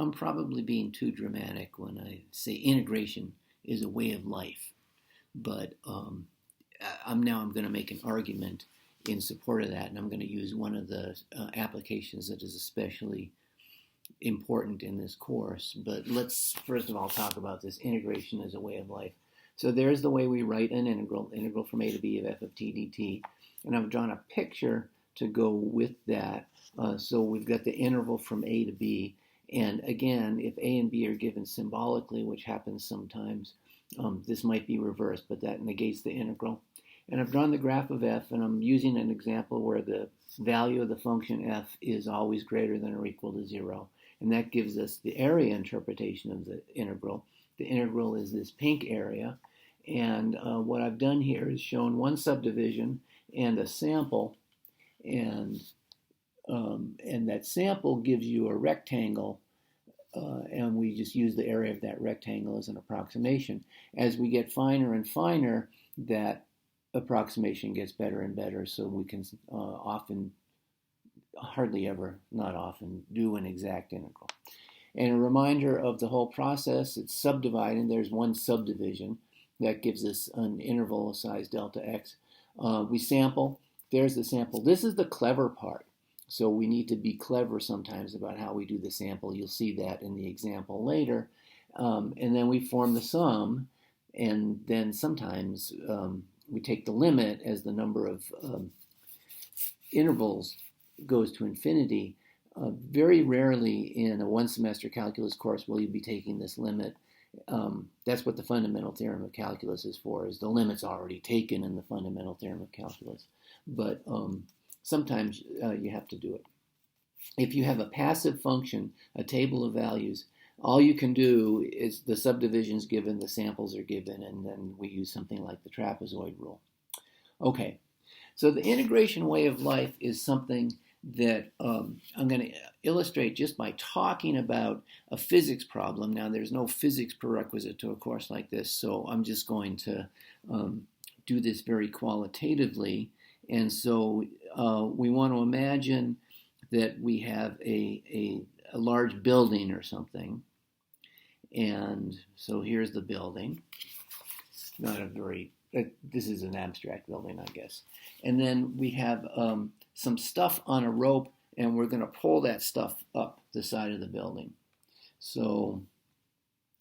I'm probably being too dramatic when I say integration is a way of life, but I'm going to make an argument in support of that, and I'm going to use one of the applications that is especially important in this course. But let's first of all talk about this integration as a way of life. So there's the way we write an integral from a to b of f of t dt, and I've drawn a picture to go with that. So we've got the interval from a to b, and again, if a and b are given symbolically, which happens sometimes, this might be reversed, but that negates the integral. And I've drawn the graph of f, and I'm using an example where the value of the function f is always greater than or equal to 0. And that gives us the area interpretation of the integral. The integral is this pink area. And what I've done here is shown one subdivision and a sample. And that sample gives you a rectangle. And we just use the area of that rectangle as an approximation. As we get finer and finer, that approximation gets better and better, so we can hardly ever, not often, do an exact integral. And a reminder of the whole process, it's subdividing. There's one subdivision that gives us an interval of size delta x. We sample. There's the sample. This is the clever part. So we need to be clever sometimes about how we do the sample. You'll see that in the example later. And then we form the sum, and then sometimes we take the limit as the number of intervals goes to infinity. Very rarely in a one-semester calculus course will you be taking this limit. That's what the fundamental theorem of calculus is for, is the limit's already taken in the fundamental theorem of calculus. But sometimes you have to do it. If you have a passive function, a table of values, all you can do is the subdivisions given, the samples are given, and then we use something like the trapezoid rule. Okay, so the integration way of life is something that I'm going to illustrate just by talking about a physics problem. Now, there's no physics prerequisite to a course like this, so I'm just going to do this very qualitatively. And so we want to imagine that we have a large building or something. And so here's the building. Not a very, this is an abstract building, I guess. And then we have some stuff on a rope, and we're going to pull that stuff up the side of the building. So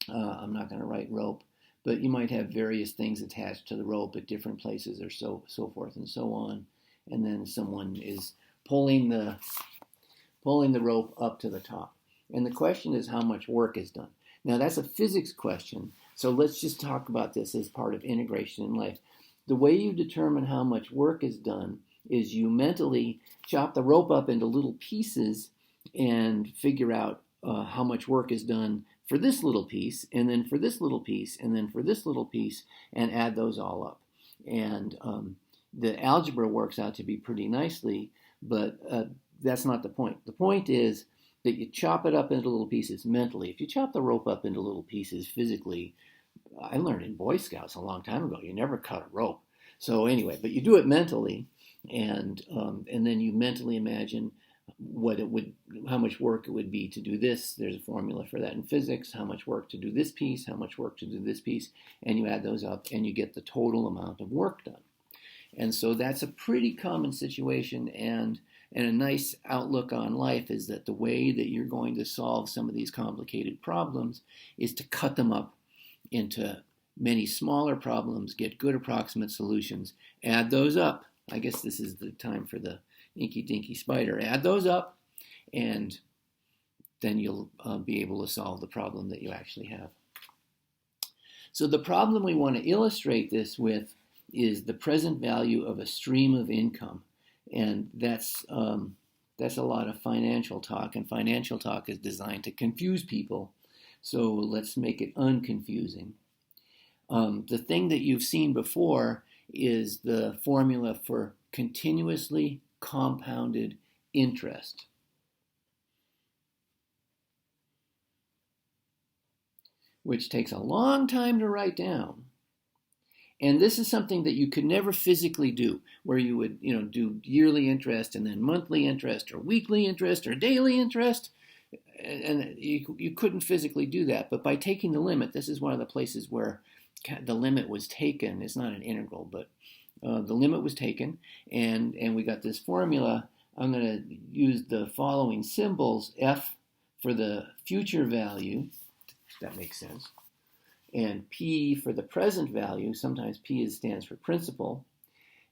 I'm not going to write rope, but you might have various things attached to the rope at different places, or so forth and so on. And then someone is pulling the rope up to the top. And the question is how much work is done. Now, that's a physics question, so let's just talk about this as part of integration in life. The way you determine how much work is done is you mentally chop the rope up into little pieces and figure out how much work is done for this little piece, and then for this little piece, and then for this little piece, and add those all up. And the algebra works out to be pretty nicely, but that's not the point. The point is that you chop it up into little pieces mentally. If you chop the rope up into little pieces physically, I learned in Boy Scouts a long time ago, you never cut a rope. So anyway, but you do it mentally, and then you mentally imagine how much work it would be to do this. There's a formula for that in physics, how much work to do this piece, how much work to do this piece, and you add those up, and you get the total amount of work done. And so that's a pretty common situation, and a nice outlook on life is that the way that you're going to solve some of these complicated problems is to cut them up into many smaller problems, get good approximate solutions, add those up. I guess this is the time for the Inky Dinky Spider. Add those up, and then you'll be able to solve the problem that you actually have. So the problem we want to illustrate this with is the present value of a stream of income. And that's a lot of financial talk, and financial talk is designed to confuse people. So let's make it unconfusing. The thing that you've seen before is the formula for continuously compounded interest. Which takes a long time to write down. And this is something that you could never physically do, where you would, do yearly interest and then monthly interest or weekly interest or daily interest. And you couldn't physically do that. But by taking the limit, this is one of the places where the limit was taken. It's not an integral, but the limit was taken, and we got this formula. I'm going to use the following symbols: F for the future value, if that makes sense, and P for the present value. Sometimes P stands for principal,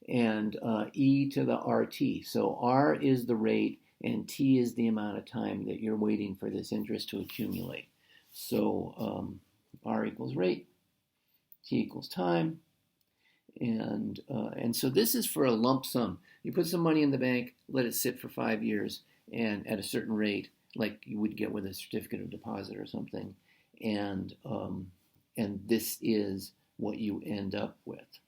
and e to the RT. So R is the rate, and T is the amount of time that you're waiting for this interest to accumulate. So R equals rate, T equals time, and so this is for a lump sum. You put some money in the bank, let it sit for 5 years, and at a certain rate, like you would get with a certificate of deposit or something, and this is what you end up with.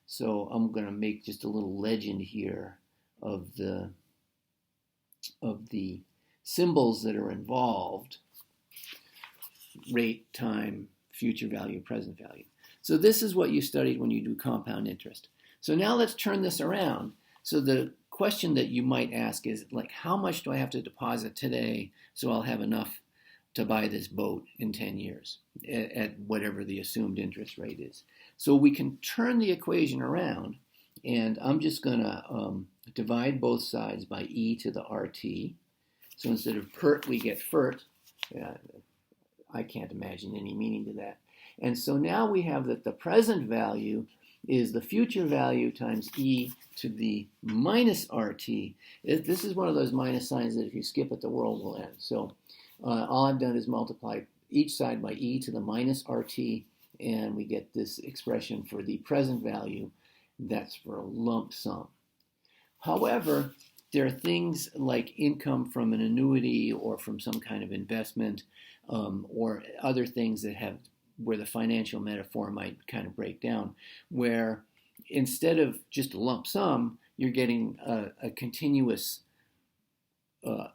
So I'm going to make just a little legend here of the symbols that are involved: rate, time, future value, present value. So this is what you studied when you do compound interest. So now let's turn this around. So the question that you might ask is, like, how much do I have to deposit today so I'll have enough to buy this boat in 10 years at whatever the assumed interest rate is? So we can turn the equation around, and I'm just going to divide both sides by e to the RT. So instead of PERT, we get FERT. I can't imagine any meaning to that. And so now we have that the present value is the future value times e to the minus RT. This is one of those minus signs that if you skip it, the world will end. So all I've done is multiply each side by e to the minus RT, and we get this expression for the present value. That's for a lump sum. However, there are things like income from an annuity or from some kind of investment, or other things that have where the financial metaphor might kind of break down, where instead of just a lump sum, you're getting a continuous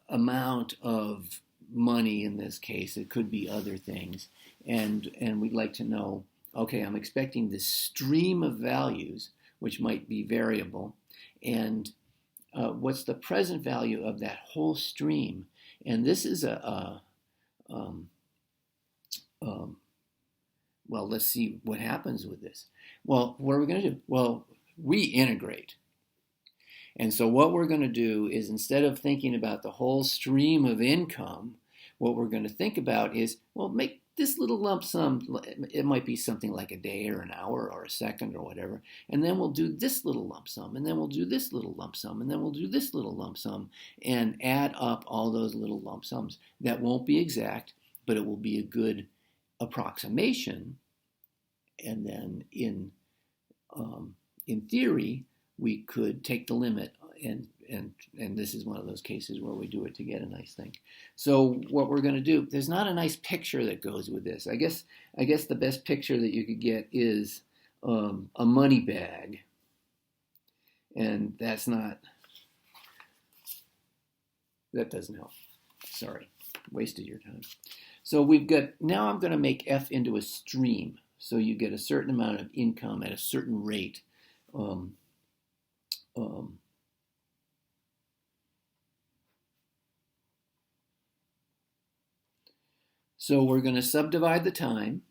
amount of money. In this case, it could be other things, and we'd like to know, okay, I'm expecting this stream of values, which might be variable, and what's the present value of that whole stream? And this is well, let's see what happens with this. Well, what are we going to do? Well, we integrate. And so what we're going to do is, instead of thinking about the whole stream of income, what we're going to think about is, well, make this little lump sum, it might be something like a day or an hour or a second or whatever, and then we'll do this little lump sum, and then we'll do this little lump sum, and then we'll do this little lump sum, and add up all those little lump sums. That won't be exact, but it will be a good approximation. And then in theory, we could take the limit, and this is one of those cases where we do it to get a nice thing. So what we're going to do, there's not a nice picture that goes with this. I guess the best picture that you could get is a money bag, and that doesn't help. Sorry, wasted your time. So we've got, now I'm going to make F into a stream. So you get a certain amount of income at a certain rate. So we're going to subdivide the time,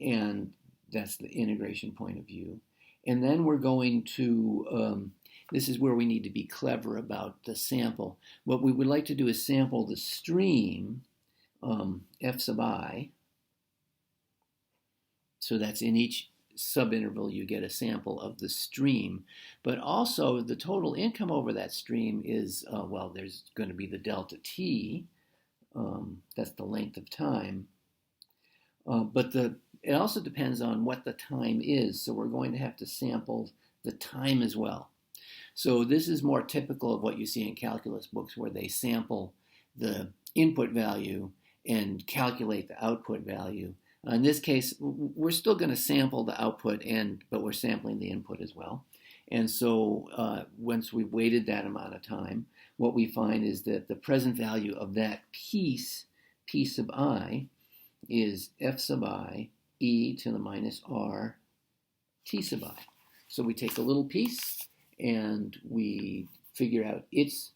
and that's the integration point of view. And then we're going to, this is where we need to be clever about the sample. What we would like to do is sample the stream, f sub I. So that's in each subinterval you get a sample of the stream. But also the total income over that stream is, well, there's going to be the delta t. That's the length of time. But it also depends on what the time is. So we're going to have to sample the time as well. So this is more typical of what you see in calculus books, where they sample the input value and calculate the output value. In this case, we're still going to sample the output, but we're sampling the input as well. And so once we've waited that amount of time, what we find is that the present value of that piece, P sub I, is F sub I e to the minus R T sub I. So we take a little piece and we figure out its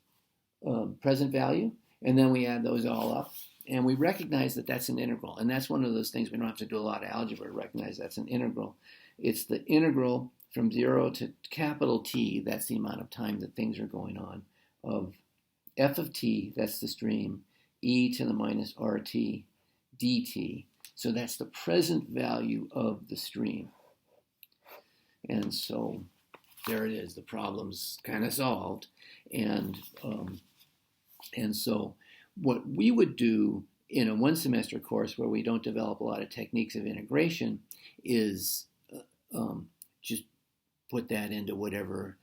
present value, And then we add those all up, and we recognize that that's an integral. And that's one of those things we don't have to do a lot of algebra to recognize that's an integral. It's the integral from 0 to capital T, that's the amount of time that things are going on, of f of t, that's the stream, e to the minus rt dt. So that's the present value of the stream. And so there it is. The problem's kind of solved. And so what we would do in a one semester course where we don't develop a lot of techniques of integration is just put that into whatever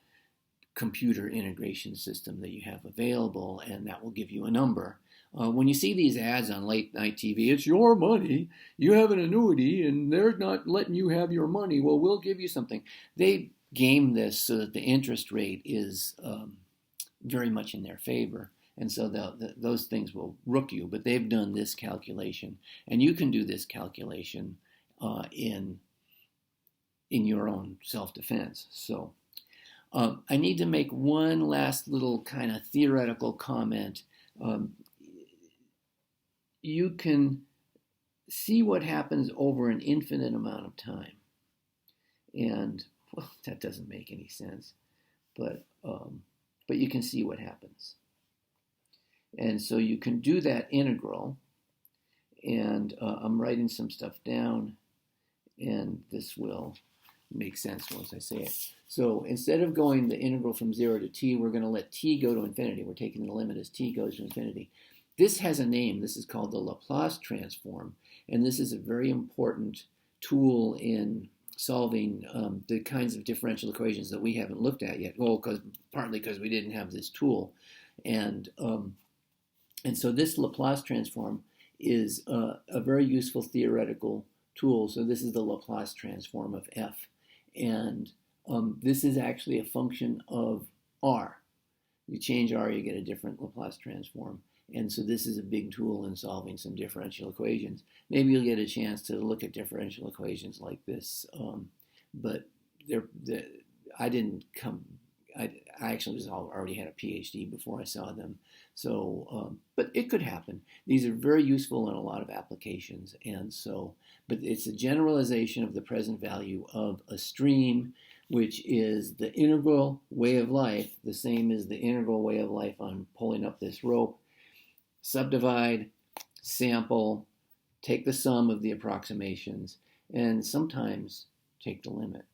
computer integration system that you have available, and that will give you a number. When you see these ads on late night TV, it's your money, you have an annuity, and they're not letting you have your money. Well, we'll give you something. They game this so that the interest rate is very much in their favor. And so those things will rook you, but they've done this calculation. And you can do this calculation in your own self-defense. So I need to make one last little kind of theoretical comment. You can see what happens over an infinite amount of time. And, well, that doesn't make any sense. But you can see what happens. And so you can do that integral. And I'm writing some stuff down. And this will make sense once I say it. So instead of going the integral from 0 to t, we're going to let t go to infinity. We're taking the limit as t goes to infinity. This has a name. This is called the Laplace transform. And this is a very important tool in solving the kinds of differential equations that we haven't looked at yet. Well, partly because we didn't have this tool. And so this Laplace transform is a very useful theoretical tool. So this is the Laplace transform of f. And this is actually a function of r. You change r, you get a different Laplace transform. And so this is a big tool in solving some differential equations. Maybe you'll get a chance to look at differential equations like this. But I didn't come, I actually already had a PhD before I saw them. So, but it could happen. These are very useful in a lot of applications. And so, but it's a generalization of the present value of a stream, which is the integral way of life, the same as the integral way of life on pulling up this rope. Subdivide, sample, take the sum of the approximations, and sometimes take the limit.